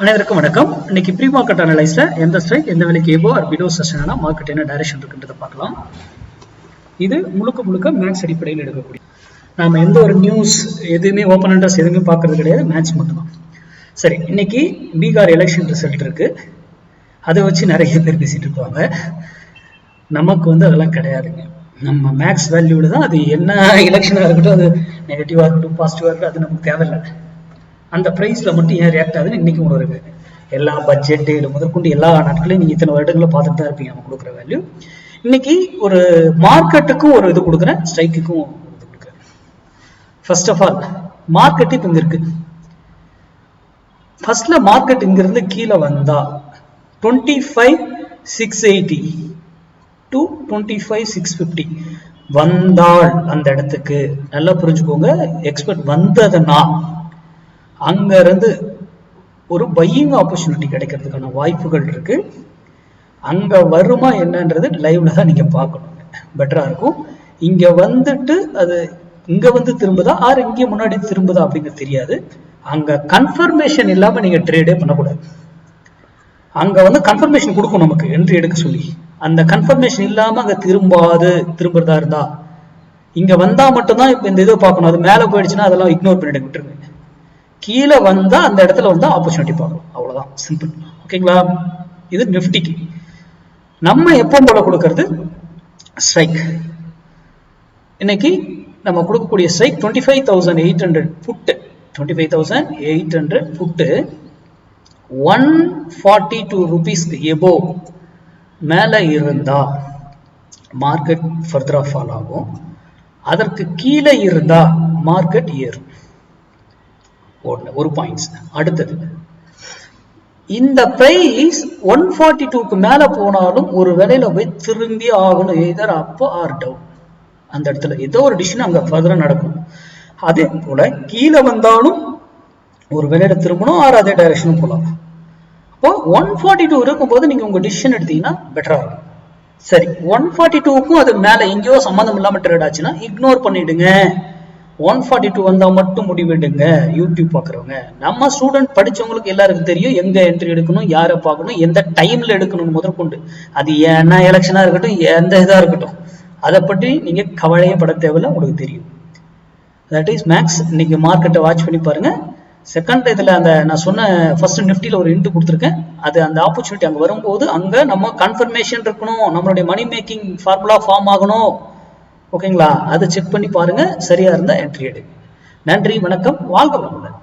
அனைவருக்கும் வணக்கம். இன்னைக்கு ப்ரீ மார்க்கெட் அனலைஸ்ல எந்த ஸ்ட்ரைக் எந்த விலைக்கு எபோ ஆர் பிலோ செஷனா மார்க்கெட் என்ன டைரக்ஷன் இருக்குன்றத பார்க்கலாம். இது முழுக்க மேட்ச் அடிப்படையில் எடுக்கக்கூடிய, நாம எந்த ஒரு நியூஸ் எதுவுமே ஓப்பன் இன்ட்ரெஸ்ட் எதுவுமே பார்க்கறது கிடையாது, மேட்ச் மட்டும்தான். சரி, இன்னைக்கு பீகார் எலெக்ஷன் ரிசல்ட் இருக்கு. அதை வச்சு நிறைய பேர் பேசிட்டு இருப்பாங்க. நமக்கு அதெல்லாம் கிடையாதுங்க. நம்ம மேக்ஸ் வேல்யூல தான் அது என்ன எலெக்ஷனாக இருக்கட்டும், அது நெகட்டிவாக இருக்கட்டும் பாசிட்டிவாக இருக்கட்டும், அது நமக்கு தேவையில்லை. அந்த ப்ரைஸில் மட்டும் ஏன் ரியாக்ட் ஆகுதுன்னு இன்றைக்கும் ஒன்று இருக்குது. எல்லா பட்ஜெட்டு முதற்கொண்டு எல்லா நாட்களையும் நீங்கள் இத்தனை வருடங்களை பார்த்துட்டு தான் இருப்பீங்க. நம்ம கொடுக்குற வேல்யூ இன்னைக்கு ஒரு மார்க்கெட்டுக்கும் ஒரு இது கொடுக்குறேன், ஸ்ட்ரைக்குக்கும் ஒரு இது கொடுக்குறேன். ஃபர்ஸ்ட் ஆஃப் ஆல் மார்க்கெட் இப்போ இங்கே இருக்கு. ஃபர்ஸ்ட்ல மார்க்கெட் இங்கிருந்து கீழே வந்தா 25,680 to 25,650 வந்தால் அந்த இடத்துக்கு நல்லா புரிஞ்சுக்கோங்க. எக்ஸ்பெக்ட் வந்ததுன்னா அங்க இருந்து ஒரு பையிங் ஆப்பர்ச்சுனிட்டி கிடைக்கிறதுக்கான வாய்ப்புகள் இருக்கு. அங்க வருமா என்னன்றது லைவ்ல தான் நீங்க பார்க்கணும், பெட்டரா இருக்கும். இங்க வந்துட்டு அது இங்க வந்து திரும்புதா ஆறு இங்கே முன்னாடி திரும்புதா அப்படிங்கிறது தெரியாது. அங்க கன்ஃபர்மேஷன் இல்லாம நீங்க ட்ரேடே பண்ணக்கூடாது. அங்க கன்ஃபர்மேஷன் கொடுக்கும் நமக்கு என்ட்ரி எடுக்க சொல்லி. அந்த கன்ஃபர்மேஷன் இல்லாம அங்க திரும்புறதா இருந்தா இங்க வந்தா மட்டும்தான் இப்ப இந்த இதை பார்க்கணும். அது மேல போயிடுச்சுன்னா அதெல்லாம் இக்னோர் பண்ணிட்டு விட்டுருங்க. கீழே வந்தா அந்த இடத்துல ஆப்பர்ச்சுனிட்டி பார்க்கணும், அவ்வளவுதான், சிம்பிள். ஓகேங்களா? இது நிஃப்டிக்கு. நம்ம எப்போ போல கொடுக்கறது ஸ்ட்ரைக். இன்னைக்கு நம்ம கொடுக்கக்கூடிய ஸ்ட்ரைக் 25,800 புட்டு, 25,800 புட்டு 142 rupeesக்கு எபோ மேல இருந்தா மார்க்கெட் ஃபர்தரா ஃபால் ஆகும். அதற்கு கீழே இருந்தா மார்க்கெட் ஏறும். ஒரு பாயிண்ட்ஸ். அடுத்தது, இந்த பிரைஸ் 142க்கு மேல போனாலும் ஒரு வேலையில போய் திரும்பி ஆகணும், எதர் அப் ஆர் டவுன். அந்த இடத்துல ஏதோ ஒரு டிசிஷன் அங்க ஃபர்தரா நடக்கும். அதே போல கீழே வந்தாலும் ஒரு வேலையில திரும்பணும், ஆர் அதே டைரக்ஷனும் போகலாம். அப்போ 142 இருக்கும்போது நீங்க உங்க டிசிஷன் எடுத்தீங்கன்னா பெட்டரா இருக்கும். சரி, 142க்கும் அது மேல எங்கேயோ சம்மந்தம் இல்லாம ட்ரேட் ஆச்சுன்னா இக்னோர் பண்ணிடுங்க. 142 வந்தா மட்டும் முடிவெடுங்க. யூடியூப் பாக்குறவங்க, நம்ம ஸ்டூடெண்ட் படிச்சவங்களுக்கு எல்லாருக்கும் தெரியும் எங்க என்ட்ரி எடுக்கணும், யாரை பார்க்கணும், எந்த டைம்ல எடுக்கணும் முதற்கொண்டு. அது என்ன எலெக்ஷனா இருக்கட்டும், எந்த இதா இருக்கட்டும், அதை பற்றி நீங்க கவலையே பட தேவையில்ல, உங்களுக்கு தெரியும். That is max. இன்னைக்கு மார்க்கெட்டை வாட்ச் பண்ணி பாருங்க. செகண்ட் இதுல அந்த நான் சொன்ன ஃபர்ஸ்ட் நிஃப்டில ஒரு இன்ட் கொடுத்துருக்கேன். அது அந்த ஆப்பர்ச்சுனிட்டி அங்க வரும்போது அங்க நம்ம கன்ஃபர்மேஷன் இருக்கணும், நம்மளுடைய மணி மேக்கிங் ஃபார்முலா ஃபார்ம் ஆகணும். ஓகேங்களா? அதை செக் பண்ணி பாருங்க. சரியா இருந்தா என்ட்ரி எடு. நன்றி, வணக்கம், வாழ்க வளமுடன்.